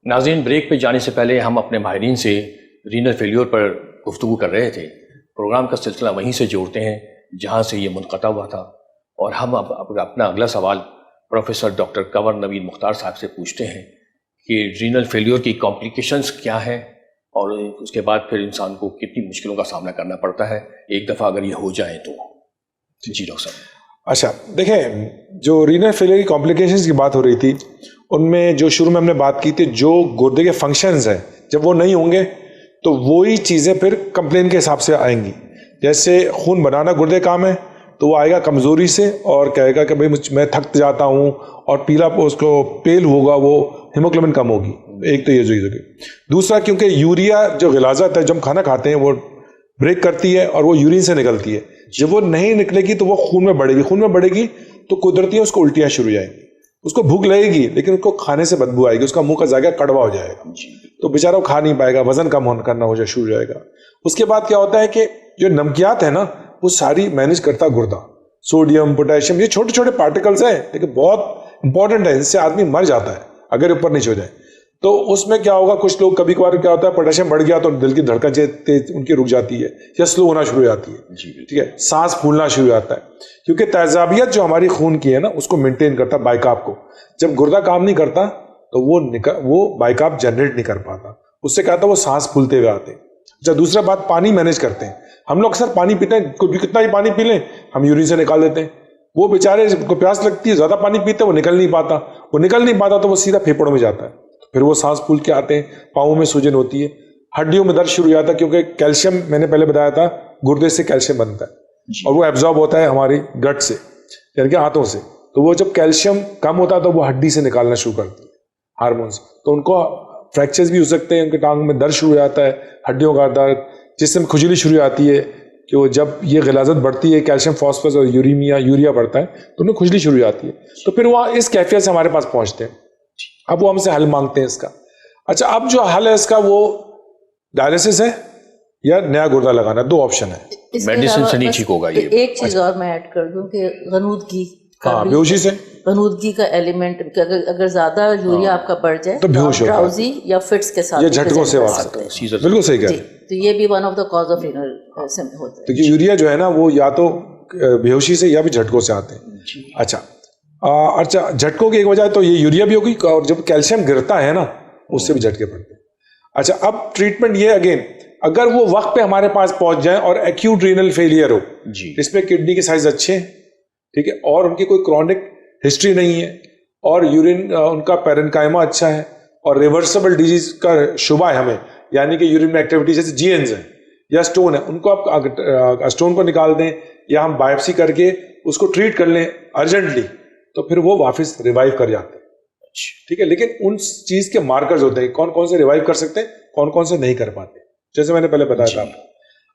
ناظرین، بریک پہ جانے سے پہلے ہم اپنے ماہرین سے رینل فیلیور پر گفتگو کر رہے تھے. پروگرام کا سلسلہ وہیں سے جوڑتے ہیں جہاں سے یہ منقطع ہوا تھا، اور ہم اب اپنا اگلا سوال پروفیسر ڈاکٹر کنور نوید مختار صاحب سے پوچھتے ہیں کہ رینل فیلیور کی کمپلیکیشنز کیا ہیں، اور اس کے بعد پھر انسان کو کتنی مشکلوں کا سامنا کرنا پڑتا ہے ایک دفعہ اگر یہ ہو جائے تو. جی ڈاکٹر صاحب. اچھا دیکھیں، جو رینل فیلیور کی کمپلیکیشنز کی بات ہو رہی تھی ان میں جو شروع میں ہم نے بات کی تھی، جو گردے کے فنکشنز ہیں جب وہ نہیں ہوں گے تو وہی چیزیں پھر کمپلین کے حساب سے آئیں گی. جیسے خون بنانا گردے کام ہے تو وہ آئے گا کمزوری سے اور کہے گا کہ بھائی میں تھک جاتا ہوں، اور پیلا اس کو پیل ہوگا، وہ ہیموگلوبن کم ہوگی. ایک تو یہ جو ہوگی. دوسرا کیونکہ یوریا جو غلاظت ہے جب ہم کھانا کھاتے ہیں وہ بریک کرتی ہے اور وہ یورین سے نکلتی ہے. جب وہ نہیں نکلے گی تو وہ خون میں بڑھے گی، خون میں بڑھے گی تو قدرتی ہے اس کو الٹیاں شروع ہو جائیں گی. اس کو بھوک لگے گی لیکن اس کو کھانے سے بدبو آئے گی، اس کا منہ کا ذائقہ کڑوا ہو جائے گا، تو بیچارہ وہ کھا نہیں پائے گا، وزن کم کرنا ہو جائے شروع ہو جائے گا. اس کے بعد کیا ہوتا ہے کہ جو نمکیات ہے نا وہ ساری مینیج کرتا گردہ. سوڈیم، پوٹیشیم، یہ چھوٹے چھوٹے پارٹیکلز ہیں لیکن بہت امپورٹنٹ ہے، اس سے آدمی مر جاتا ہے اگر اوپر نیچے ہو جائے. تو اس میں کیا ہوگا، کچھ لوگ کبھی کبھار کیا ہوتا ہے پوٹیشیم بڑھ گیا تو دل کی دھڑکن تیز ان کی رک جاتی ہے یا سلو ہونا شروع ہو جاتی ہے. ٹھیک ہے، سانس پھولنا شروع ہو جاتا ہے کیونکہ تیزابیت جو ہماری خون کی ہے نا اس کو مینٹین کرتا ہے بائکاپ کو. جب گردہ کام نہیں کرتا تو وہ بائکاپ جنریٹ نہیں کر پاتا، اس سے کیا ہوتا ہے وہ سانس پھولتے ہوئے آتے ہیں. اچھا، دوسرا بات پانی مینیج کرتے ہیں. ہم لوگ اکثر پانی پیتے ہیں، کتنا ہی پانی پی لیں ہم یورین سے نکال دیتے ہیں. وہ بیچارے کو پیاس لگتی ہے، زیادہ پانی پیتے ہیں، وہ نکل نہیں پاتا تو وہ سیدھا پھیپڑوں میں جاتا ہے، پھر وہ سانس پھول کے آتے ہیں، پاؤں میں سوجن ہوتی ہے، ہڈیوں میں درد شروع ہو جاتا ہے کیونکہ کیلشیم میں نے پہلے بتایا تھا گردے سے کیلشیم بنتا ہے اور وہ ایبزارب ہوتا ہے ہماری گٹ سے یعنی کہ ہاتھوں سے. تو وہ جب کیلشیم کم ہوتا ہے تو وہ ہڈی سے نکالنا شروع کرتی ہے ہارمونس، تو ان کو فریکچرز بھی ہو سکتے ہیں، ان کے ٹانگ میں درد شروع ہو جاتا ہے، ہڈیوں کا درد، جس میں کھجلی شروع آتی ہے کہ وہ جب یہ غلاظت بڑھتی ہے، کیلشیم فاسفورس اور یوریا بڑھتا ہے تو ان میں کھجلی شروع آتی ہے. تو پھر وہ اس کیفیت سے ہمارے پاس پہنچتے ہیں. اب وہ ہم سے حل مانگتے ہیں اس کا. اچھا، اب جو حل ہے اس کا وہ ڈائلیسس ہے یا نیا گردہ لگانا، دو آپشن ہے. میڈیسن سے نہیں ٹھیک ہوگا یہ. ایک چیز اور میں ایڈ کر دوں کہ غنودگی، بیہوشی سے غنودگی کا ایلیمنٹ، اگر زیادہ یوریا آپ کا بڑھ جائے تو ڈراؤزی یا فٹس کے ساتھ، یہ جھٹکوں سے آ سکتا ہے. بالکل صحیح کہہ رہے ہیں. تو یہ بھی one of the cause of renal ہوتا ہے. تو یوریا جو ہے نا وہ یا تو بیہوشی سے یا بھی جھٹکوں سے آتے ہیں. اچھا جھٹکوں کی ایک وجہ تو یہ یوریا بھی ہوگی، اور جب کیلشیم گرتا ہے نا اس سے بھی جھٹکے پڑتے ہیں. اچھا، اب ٹریٹمنٹ یہ اگین اگر وہ وقت پہ ہمارے پاس پہنچ جائیں اور ایکیوٹ رینل فیلئر ہو، اس میں کڈنی کے سائز اچھے ہیں، ٹھیک ہے، اور ان کی کوئی کرونک ہسٹری نہیں ہے، اور یورین ان کا پیرنکائما اچھا ہے، اور ریورسبل ڈیزیز کا شبہ ہے ہمیں، یعنی کہ یورین میں ایکٹیویٹی جیسے جی اینز ہیں یا اسٹون ہے، ان کو آپ اسٹون کو نکال دیں یا ہم بائپسی کر کے اس کو ٹریٹ کر لیں ارجنٹلی تو پھر وہ واپس ریوائیو کر جاتے ہیں. ٹھیک ہے، لیکن ان چیز کے مارکرز ہوتے ہیں کون کون سے ریوائیو کر سکتے ہیں، کون کون سے نہیں کر پاتے، جیسے میں نے پہلے بتایا تھا آپ کو.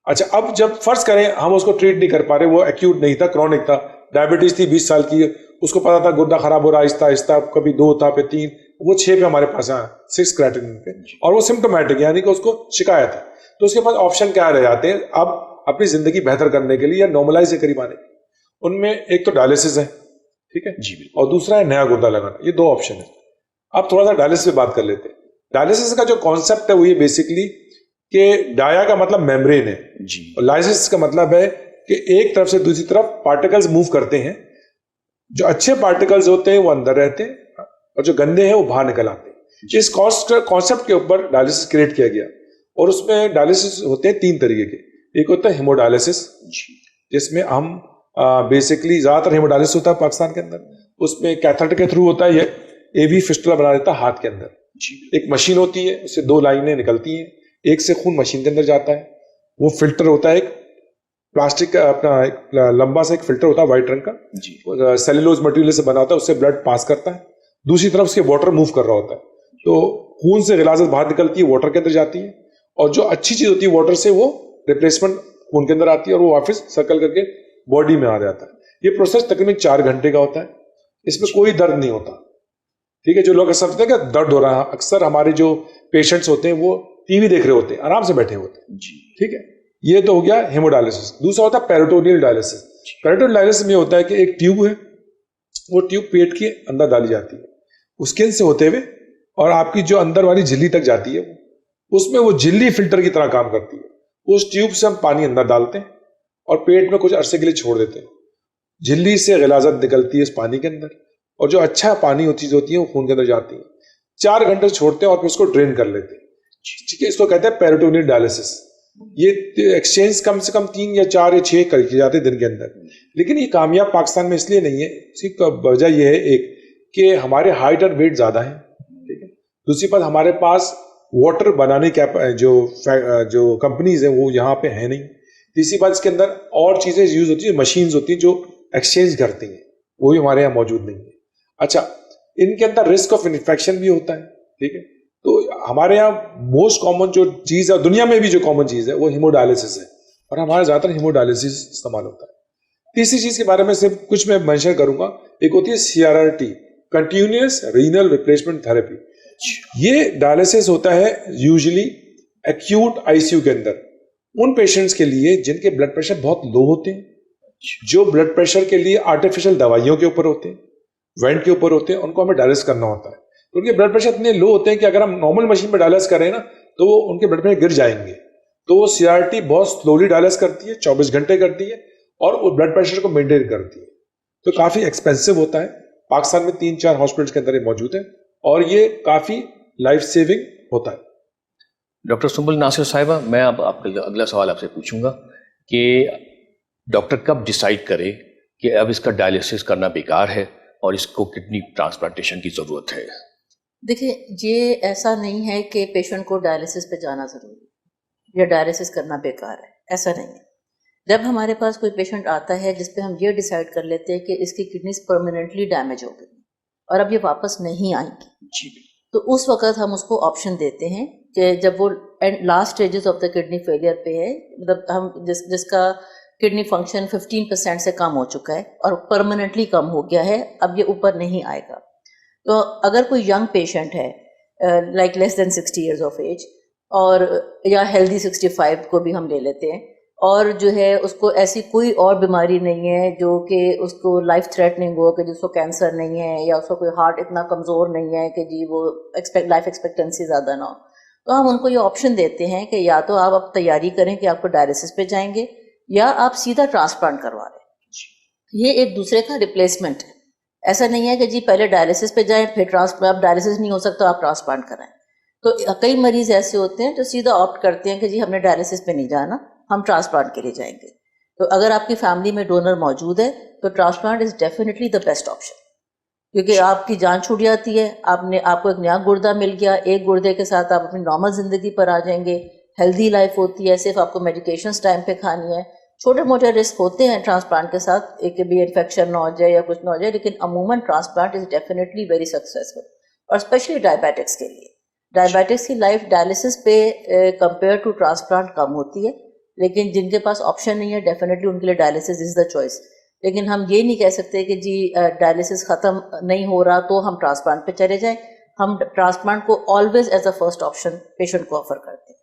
اچھا، اب جب فرض کریں ہم اس کو ٹریٹ نہیں کر پا رہے، وہ ایکیوٹ نہیں تھا، کرونک تھا، ڈائبٹیز تھی 20 سال کی، اس کو پتا تھا گردہ خراب ہو رہا ہے آہستہ آہستہ، کبھی 2 تھا پھر 3، وہ 6 پہ ہمارے پاس آیا، 6 کرائٹرین پہ، اور وہ سمپٹومیٹک یعنی کہ اس کو شکایت ہے. تو اس کے پاس آپشن کیا رہ جاتے ہیں اب اپنی زندگی بہتر کرنے کے لیے یا نارملائز کے قریب آنے کے. ان میں ایک تو ڈائلیسس ہے، ٹھیک ہے جی، اور دوسرا ہے نیا گردہ لگانا. یہ 2 آپشن ہیں. اب تھوڑا سا ڈائلیسس پہ بات کر لیتے ہیں. ڈائلیسس کا جو کانسیپٹ ہے وہ یہ بیسکلی کہ ڈایا کا مطلب میمبرین ہے جی، اور لائسس کا مطلب ہے کہ ایک طرف سے دوسری طرف پارٹیکلز موو کرتے ہیں. جو اچھے پارٹیکلز ہوتے ہیں وہ اندر رہتے ہیں اور جو گندے ہیں وہ باہر نکل آتے ہیں. اس کانسیپٹ کے اوپر ڈائلیسس کریٹ کیا گیا، اور اس میں ڈائلیسس ہوتے ہیں 3 طریقے کے. ایک ہوتا ہے ہیموڈائلیسس، جس میں ہم بیسکلی زیادہ تر ہیموڈائلیسس ہوتا ہے پاکستان کے اندر، اس میں کیتھیٹر کے تھرو ہوتا ہے، یہ اے وی فسٹولا بنا دیتا ہے ہاتھ کے اندر. ایک مشین ہوتی ہے، اس سے 2 لائنیں نکلتی ہیں، ایک سے خون مشین کے اندر جاتا ہے، وہ فلٹر ہوتا ہے ایک پلاسٹک کا، اپنا ایک لمبا سا ایک فلٹر ہوتا ہے وائٹ رنگ کا، سیلولوز مٹیریل سے بنا ہوتا ہے، اس سے بلڈ پاس کرتا ہے. دوسری طرف اس کے واٹر موو کر رہا ہوتا ہے، تو خون سے غلاظت باہر نکلتی ہے، واٹر کے اندر جاتی ہے، اور جو اچھی چیز ہوتی ہے واٹر سے وہ ریپلیسمنٹ خون کے اندر آتی ہے اور وہ واپس سرکل کر کے باڈی میں آ جاتا ہے. یہ پروسیس تقریباً 4 گھنٹے کا ہوتا ہے. اس میں کوئی درد نہیں ہوتا، ٹھیک ہے. جو لوگ سمجھتے ہیں کہ درد ہو رہا ہے، اکثر ہمارے جو پیشنٹس ہوتے ہیں وہ ٹی وی دیکھ رہے ہوتے ہیں، آرام سے بیٹھے ہوتے ہیں جی، ٹھیک ہے. یہ تو ہو گیا ہیموڈائلیسس. دوسرا ہوتا ہے پیریٹونیل ڈائلیسس. پیریٹونیل ڈائلیسس میں ہوتا ہے کہ ایک ٹیوب ہے، وہ ٹیوب پیٹ کے اندر ڈالی جاتی ہے، اسکن سے ہوتے ہوئے اور آپ کی جو اندر والی جھلی تک جاتی ہے اس میں وہ جھلی فلٹر کی طرح کام کرتی ہے. اس ٹیوب سے ہم پانی اندر ڈالتے ہیں اور پیٹ میں کچھ عرصے کے لیے چھوڑ دیتے ہیں. جھلی سے غلاظت نکلتی ہے اس پانی کے اندر, اور جو اچھا پانی ہوتی ہے وہ خون کے اندر جاتی ہے. 4 گھنٹے چھوڑتے ہیں اور پھر اس کو ڈرین کر لیتے ہیں. ٹھیک ہے, اس کو کہتے ہیں پیریٹونیل ڈائلسس. یہ ایکسچینج کم سے کم 3 یا 4 یا 6 کر کے جاتے ہیں دن کے اندر. لیکن یہ کامیاب پاکستان میں اس لیے نہیں ہے, اس کی وجہ یہ ہے ایک کہ ہمارے ہائٹ اور ویٹ زیادہ ہیں. ٹھیک ہے, دوسری بات ہمارے پاس واٹر بنانے کے جو کمپنیز ہیں وہ یہاں پہ ہیں نہیں. تیسری بات اس کے اندر اور چیزیں یوز ہوتی ہیں, مشینز ہوتی ہیں جو ایکسچینج کرتی ہیں, وہ بھی ہمارے یہاں موجود نہیں ہے. اچھا, ان کے اندر رسک آف انفیکشن بھی ہوتا ہے. ٹھیک ہے, تو ہمارے یہاں موسٹ کامن جو چیز ہے دنیا میں بھی جو کامن چیز ہے وہ ہیموڈائلسس ہے, اور ہمارے زیادہ تر ہیموڈائلسس استعمال ہوتا ہے. تیسری چیز کے بارے میں صرف کچھ میں مینشن کروں گا, ایک ہوتی ہے CRRT, continuous renal replacement therapy. یہ ڈائلسس ہوتا ہے یوزلی ایکیوٹ ICU کے اندر ان پیشنٹس کے لیے جن کے بلڈ پریشر بہت لو ہوتے ہیں, جو بلڈ پریشر کے لیے آرٹیفیشل دوائیوں کے اوپر ہوتے ہیں, وینٹ کے اوپر ہوتے ہیں, ان کو ہمیں ڈائلس کرنا ہوتا ہے. ان کے بلڈ پریشر اتنے لو ہوتے ہیں کہ اگر ہم نارمل مشین پہ ڈائلس کریں نا تو وہ ان کے بلڈ پریشر گر جائیں گے. تو وہ CRT بہت سلولی ڈائلس کرتی ہے, 24 گھنٹے کرتی ہے, اور وہ بلڈ پریشر کو مینٹین کرتی ہے. تو کافی ایکسپینسو ہوتا ہے. پاکستان میں 3-4 ہاسپٹلس کے اندر یہ موجود ہے, اور یہ کافی لائف سیونگ ہوتا ہے. ڈاکٹر سنبل ناصر صاحبہ, میں اب آپ کا اگلا سوال آپ سے پوچھوں گا کہ ڈاکٹر کب ڈیسائیڈ کرے کہ اب اس کا ڈائلسس کرنا بیکار ہے اور اس کو کڈنی ٹرانسپلانٹیشن کی ضرورت ہے؟ دیکھیں, یہ ایسا نہیں ہے کہ پیشنٹ کو ڈائلسس پہ جانا ضروری ہے یا ڈائلسس کرنا بیکار ہے, ایسا نہیں ہے. جب ہمارے پاس کوئی پیشنٹ آتا ہے جس پہ ہم یہ ڈیسائیڈ کر لیتے ہیں کہ اس کی کڈنیز پرماننٹلی ڈیمیج ہو گئی اور اب یہ واپس نہیں آئیں گی, تو اس وقت ہم اس کو آپشن دیتے ہیں کہ جب وہ last stages of the kidney failure پہ ہے, مطلب ہم جس کا کڈنی فنکشن 15% سے کم ہو چکا ہے اور پرماننٹلی کم ہو گیا ہے, اب یہ اوپر نہیں آئے گا. تو اگر کوئی ینگ پیشنٹ ہے like less than 60 years of age, اور یا ہیلدی 65 کو بھی ہم لے لیتے ہیں, اور جو ہے اس کو ایسی کوئی اور بیماری نہیں ہے جو کہ اس کو لائف تھریٹننگ ہو, کہ جس کو کینسر نہیں ہے یا اس کو کوئی ہارٹ اتنا کمزور نہیں ہے کہ جی وہ لائف ایکسپیکٹنسی زیادہ نہ ہو, تو ہم ان کو یہ آپشن دیتے ہیں کہ یا تو آپ اب تیاری کریں کہ آپ کو ڈائلسس پہ جائیں گے یا آپ سیدھا ٹرانسپلانٹ کروا رہے ہیں. یہ ایک دوسرے کا ریپلیسمنٹ ہے. ایسا نہیں ہے کہ جی پہلے ڈائلسس پہ جائیں پھر اب ڈائلسس نہیں ہو سکتا آپ ٹرانسپلانٹ کرائیں. تو کئی مریض ایسے ہوتے ہیں جو سیدھا آپٹ کرتے ہیں کہ جی ہم نے ڈائلسس پہ نہیں جانا, ہم ٹرانسپلانٹ کے لیے جائیں گے. تو اگر آپ کی فیملی میں ڈونر موجود ہے تو transplant is definitely the best option, کیونکہ آپ کی جان چھوٹ جاتی ہے, آپ کو ایک نیا گردہ مل گیا, ایک گردے کے ساتھ آپ اپنی نارمل زندگی پر آ جائیں گے, ہیلدی لائف ہوتی ہے, صرف آپ کو میڈیکیشنز ٹائم پہ کھانی ہے. چھوٹے موٹے رسک ہوتے ہیں ٹرانسپلانٹ کے ساتھ, ایک بھی انفیکشن نہ ہو جائے یا کچھ نہ ہو جائے, لیکن عموماً transplant is definitely very successful, اور اسپیشلی ڈائبیٹکس کے لیے. ڈائبیٹکس کی لائف ڈائلسس پہ کمپیئر ٹو ٹرانسپلانٹ کم ہوتی ہے, لیکن جن کے پاس آپشن نہیں ہے ڈیفینیٹلی ان کے لیے ڈائلسس از دا چوائس. لیکن ہم یہ نہیں کہہ سکتے کہ جی ڈائلسس ختم نہیں ہو رہا تو ہم ٹرانسپلانٹ پہ چلے جائیں. ہم ٹرانسپلانٹ کو always as a first option patient کو آفر کرتے ہیں.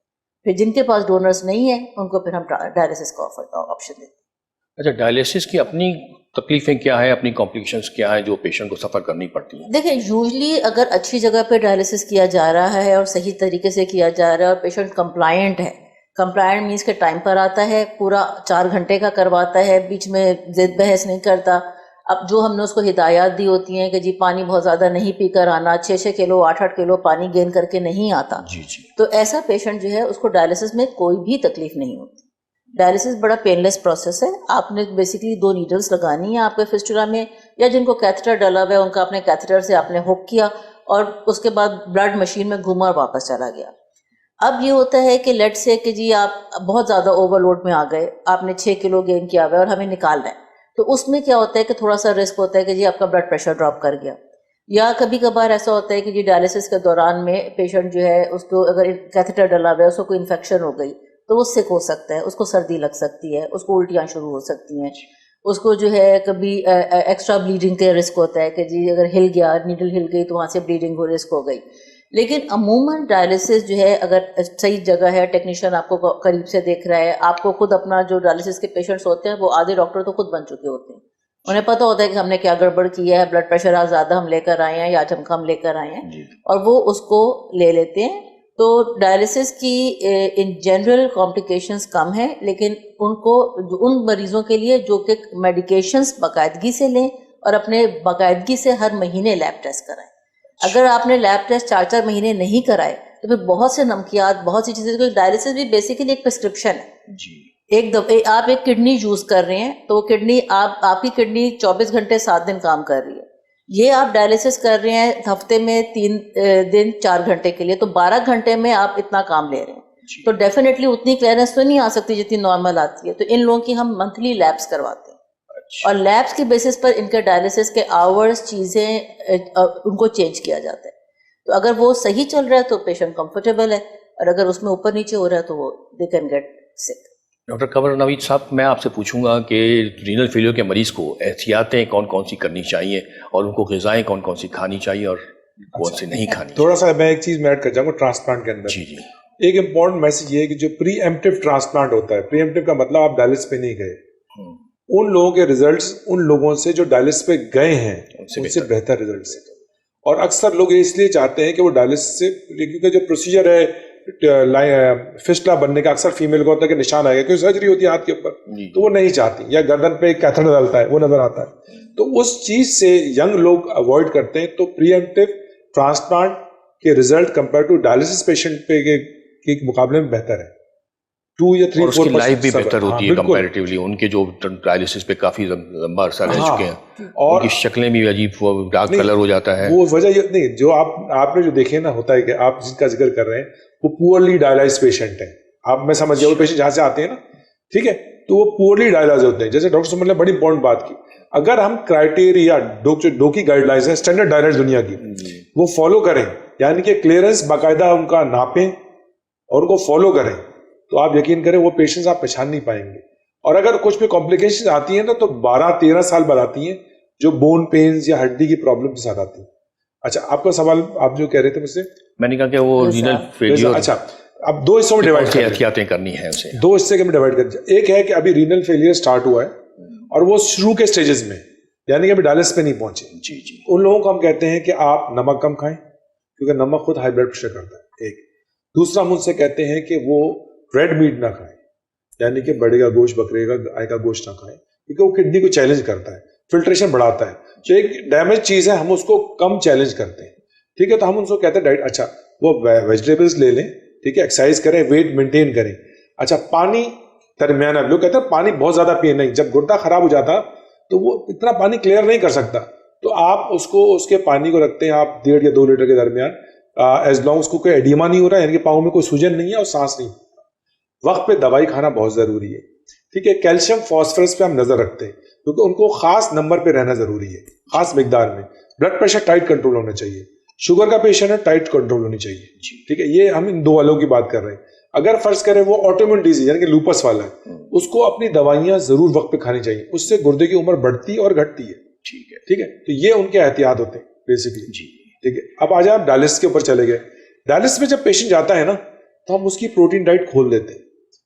پھر جن کے پاس ڈونرز نہیں ہیں ان کو پھر ہم ڈائلسس کا آپشن دیتے ہیں. اچھا, ڈائلسس کی اپنی تکلیفیں کیا ہیں, اپنی کمپلیکیشنز کیا ہیں جو پیشنٹ کو سفر کرنی پڑتی ہیں؟ دیکھیں, یوزلی اگر اچھی جگہ پہ ڈائلسس کیا جا رہا ہے اور صحیح طریقے سے کیا جا رہا ہے اور پیشنٹ کمپلائنٹ ہے, کمپلائنٹ مینس کہ ٹائم پر آتا ہے, پورا 4 گھنٹے کا کرواتا ہے, بیچ میں ضد بحث نہیں کرتا. اب جو ہم نے اس کو ہدایات دی ہوتی ہیں کہ جی پانی بہت زیادہ نہیں پی کر آنا, 6 کلو 8 کلو پانی گین کر کے نہیں آتا, تو ایسا پیشنٹ جو ہے اس کو ڈائلسس میں کوئی بھی تکلیف نہیں ہوتی. ڈائلسس بڑا پین لیس پروسیس ہے. آپ نے بیسیکلی 2 نیڈلز لگانی ہیں آپ کے فسٹولا میں, یا جن کو کیتھیٹر ڈلا ہوا ہے ان کا اپنے کیتھیٹر سے آپ نے ہک کیا اور اس کے بعد بلڈ مشین میں گھوما اور واپس چلا گیا. اب یہ ہوتا ہے کہ لیٹ سے کہ جی آپ بہت زیادہ اوور لوڈ میں آ گئے, آپ نے 6 کلو گین کیا ہوا ہے اور ہمیں نکالنا ہے, تو اس میں کیا ہوتا ہے کہ تھوڑا سا رسک ہوتا ہے کہ جی آپ کا بلڈ پریشر ڈراپ کر گیا. یا کبھی کبھار ایسا ہوتا ہے کہ جی ڈائلسس کے دوران میں پیشنٹ جو ہے اس کو اگر کیتھیٹر ڈلا ہوا ہے, اس کو کوئی انفیکشن ہو گئی تو وہ سک ہو سکتا ہے, اس کو سردی لگ سکتی ہے, اس کو الٹیاں شروع ہو سکتی ہیں, اس کو جو ہے کبھی ایکسٹرا بلیڈنگ کا رسک ہوتا ہے کہ جی اگر ہل گیا, نیڈل ہل گئی تو وہاں سے بلیڈنگ ہو رسک ہو گئی. لیکن عموماً ڈائلسس جو ہے اگر صحیح جگہ ہے, ٹیکنیشین آپ کو قریب سے دیکھ رہا ہے, آپ کو خود اپنا جو ڈائلسس کے پیشنٹس ہوتے ہیں وہ آدھے ڈاکٹر تو خود بن چکے ہوتے ہیں, انہیں پتہ ہوتا ہے کہ ہم نے کیا گڑبڑ کی ہے, بلڈ پریشر آج زیادہ ہم لے کر آئے ہیں یا آج ہم کم لے کر آئے ہیں, اور وہ اس کو لے لیتے ہیں. تو ڈائلسس کی ان جنرل کمپلیکیشنز کم ہیں, لیکن ان کو ان مریضوں کے لیے جو کہ میڈیکیشنز باقاعدگی سے لیں اور اپنے باقاعدگی سے ہر مہینے لیب ٹیسٹ کرائیں. اگر آپ نے لیب ٹیسٹ 4 مہینے نہیں کرائے تو پھر بہت سے نمکیات, بہت سی چیزیں, کیونکہ ڈائلسس بھی بیسیکلی ایک پرسکرپشن ہے. ایک دفعہ آپ ایک کڈنی یوز کر رہے ہیں تو کڈنی آپ کی کڈنی 24 گھنٹے 7 دن کام کر رہی ہے. یہ آپ ڈائلسس کر رہے ہیں ہفتے میں 3 دن 4 گھنٹے کے لیے, تو 12 گھنٹے میں آپ اتنا کام لے رہے ہیں. تو ڈیفینیٹلی اتنی کلیئرنس تو نہیں آ سکتی جتنی نارمل آتی ہے. تو ان لوگوں کی ہم منتھلی لیبس کرواتے ہیں, اور لیبس کی بیسس پر ان کے ڈائلسس کے آورز, چیزیں ان کو چینج کیا جاتا ہے. تو اگر وہ صحیح چل رہا ہے تو پیشنٹ کمفرٹیبل ہے, اور اگر اس میں اوپر نیچے ہو رہا ہے تو وہ دے کین گیٹ سک. ڈاکٹر قمر نوید صاحب, میں آپ سے پوچھوں گا کہ رینل فیلئر کے مریض کو احتیاطیں کون کون سی کرنی چاہیے, اور ان کو غذائیں کون کون سی کھانی چاہیے اور کون سی نہیں کھانی. تھوڑا سا میں ایک چیز میں ایڈ کر جاؤں گا ٹرانسپلانٹ کے اندر. جی جی, ایک امپورٹنٹ میسج یہ ہے کہ جو پری ایمپٹیو ٹرانسپلانٹ ہوتا ہے, پری ایمپٹیو کا مطلب آپ ڈائلسس پہ نہیں گئے, ان لوگوں کے ریزلٹس ان لوگوں سے جو ڈائلسس پہ گئے ہیں ان سے بہتر ریزلٹس ہیں. اور اکثر لوگ اس لیے چاہتے ہیں کہ وہ ڈائلسس سے, کیونکہ جو پروسیجر ہے فسٹلا بننے کا اکثر فیمیل کو ہوتا ہے کہ نشان آئے گا, کیونکہ سرجری ہوتی ہے ہاتھ کے اوپر, تو وہ نہیں چاہتی, یا گردن پہ ایک کیتھیٹر ڈالتا ہے وہ نظر آتا ہے, تو اس چیز سے ینگ لوگ اوائڈ کرتے ہیں. تو پری ایمپٹیو ٹرانسپلانٹ کے result compare to dialysis patient پہ کے مقابلے میں بہتر ہے. 2 یا 3 اور اس کی لائف بھی بہتر ہوتی ہے بالکل. کمپیریٹیولی. ان کے جو ڈائلسس پہ کافی لمبا عرصہ رہ چکے ہیں, اور ان کی شکلیں بھی عجیب ڈارک کلر ہو جاتا ہے. وہ وجہ یہ نہیں, جو آپ نے جو دیکھے نا, ہوتا ہے کہ آپ جن کا ذکر کر رہے ہیں وہ پورلی ڈائلائز پیشنٹ ہیں. آپ میں سمجھ گیا, وہ پیشنٹ جہاں سے آتے ہیں نا, ٹھیک ہے, تو وہ پورلی ڈائلائز ہوتے ہیں. جیسے ڈاکٹر سمجھ نے بڑی امپورٹنٹ بات کی, اگر ہم کرائٹیریا ڈو کی گائیڈ لائنز ہیں اسٹینڈرڈ ڈائلائز دنیا کی, وہ فالو کریں, یعنی کہ کلیئرنس باقاعدہ ان کا ناپیں اور ان کو فالو کریں, تو آپ یقین کریں وہ پیشنٹس آپ پہچان نہیں پائیں گے. اور اگر کچھ بھی کمپلیکیشن آتی ہیں نا تو 12-13 سال بعد آتی ہیں, جو بون پینز یا ہڈی کی پرابلم کے ساتھ آتی ہیں. اچھا, آپ کا سوال آپ جو کہہ رہے تھے مجھ سے, میں نے کہا کہ وہ رینل فیلئر, اچھا اب 2 حصوں میں ڈیوائڈ کریں, احتیاطیں کرنی ہیں اسے 2 حصے کے میں ڈیوائڈ کریں. ایک ہے کہ ابھی رینل فیلئر سٹارٹ ہوا ہے اور وہ شروع کے سٹیجز میں, یعنی کہ ابھی ڈائلسس پہ نہیں پہنچے. جی جی, ان لوگوں کو ہم کہتے ہیں کہ آپ نمک کم کھائیں, کیونکہ نمک خود ہائی بلڈ پریشر کرتا ہے. ایک دوسرا ہم ان سے کہتے ہیں کہ وہ ریڈ میٹ نہ کھائیں, یعنی کہ بڑے کا گوشت, بکرے کا, گائے کا گوشت نہ کھائیں, کیونکہ وہ کڈنی کو چیلنج کرتا ہے, فلٹریشن بڑھاتا ہے. جو ایک ڈیمیج چیز ہے ہم اس کو کم چیلنج کرتے ہیں, ٹھیک ہے. تو ہم ان کو کہتے ہیں ڈائٹ, اچھا وہ ویجیٹیبلس لے لیں, ٹھیک ہے, ایکسرسائز کریں, ویٹ مینٹین کریں. اچھا, پانی درمیانہ, لوگ کہتے ہیں پانی بہت زیادہ پیے نہیں, جب گردہ خراب ہو جاتا تو وہ اتنا پانی کلیئر نہیں کر سکتا, تو آپ اس کے پانی کو رکھتے ہیں آپ 1.5 یا 2 لیٹر کے درمیان, ایز لانگ اس کو کوئی ایڈیما نہیں ہو رہا ہے, یعنی کہ پاؤں میں کوئی سوجن نہیں ہے اور سانس نہیں. وقت پہ دوائی کھانا بہت ضروری ہے, ٹھیک ہے. کیلشیم فاسفورس پہ ہم نظر رکھتے ہیں, کیونکہ ان کو خاص نمبر پہ رہنا ضروری ہے, خاص مقدار میں. بلڈ پریشر ٹائٹ کنٹرول ہونا چاہیے, شوگر کا پیشنٹ ہے ٹائٹ کنٹرول ہونی چاہیے, ٹھیک ہے. یہ ہم ان 2 والوں کی بات کر رہے ہیں. اگر فرض کریں وہ آٹومیون ڈیزیز یعنی کہ لوپس والا ہے, اس کو اپنی دوائیاں ضرور وقت پہ کھانی چاہیے, اس سے گردے کی عمر بڑھتی اور گھٹتی ہے, ٹھیک ہے, ٹھیک ہے. تو یہ ان کے احتیاط ہوتے ہیں بیسیکلی, جی ٹھیک ہے. اب آ جائیں آپ ڈائلسس کے اوپر چلے گئے. ڈائلسس میں جب پیشنٹ جاتا ہے نا تو ہم اس کی پروٹین ڈائٹ کھول دیتے ہیں,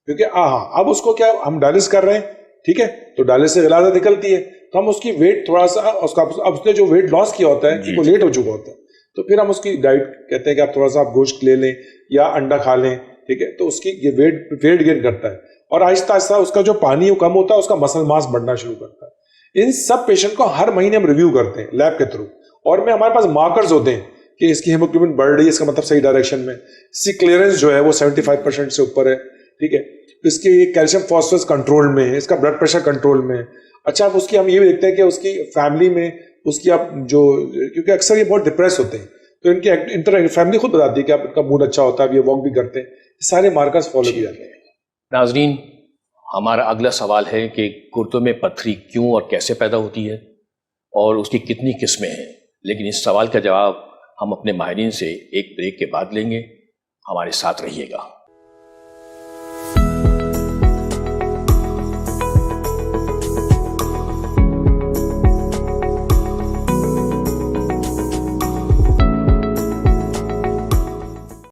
کیونکہ اب اس کو کیا ہم ڈائلسس کر رہے ہیں, ٹھیک ہے, تو ڈائلسس سے غلازت نکلتی ہے, تو ہم اس کی ویٹ تھوڑا سا اب اس نے جو ویٹ لاس کیا ہوتا ہے وہ لیٹ ہو چکا ہوتا ہے, تو پھر ہم اس کی ڈائٹ کہتے ہیں کہ آپ تھوڑا سا آپ گوشت لے لیں یا انڈا کھا لیں, ٹھیک ہے. تو اس کی یہ ویٹ گین کرتا ہے, اور آہستہ آہستہ اس کا جو پانی وہ کم ہوتا ہے, اس کا مسل ماس بڑھنا شروع کرتا ہے. ان سب پیشنٹ کو ہر مہینے ہم ریویو کرتے ہیں لیب کے تھرو, اور میں ہمارے پاس مارکرز ہوتے ہیں کہ اس کی ہیموگلوبن بڑھ رہی ہے, اس کا مطلب صحیح ڈائریکشن میں, اس کی کلیئرنس جو ہے وہ 75% سے اوپر ہے, ٹھیک ہے. اس کی کیلشیم فاسفورس کنٹرول میں ہے, اس کا بلڈ پریشر کنٹرول میں. اچھا, اب اس کی ہم یہ بھی دیکھتے ہیں کہ اس کی فیملی میں اس کی اب جو, کیونکہ اکثر یہ بہت ڈپریس ہوتے ہیں, تو ان کی فیملی خود بتاتی ہے کہ اب ان کا موڈ اچھا ہوتا ہے, اب یہ واک بھی کرتے ہیں, سارے مارکرز فالو کیے جاتے ہیں. ناظرین, ہمارا اگلا سوال ہے کہ گردوں میں پتھری کیوں اور کیسے پیدا ہوتی ہے اور اس کی کتنی قسمیں ہیں, لیکن اس سوال کا جواب ہم اپنے ماہرین سے ایک بریک کے بعد لیں گے. ہمارے ساتھ رہیے گا.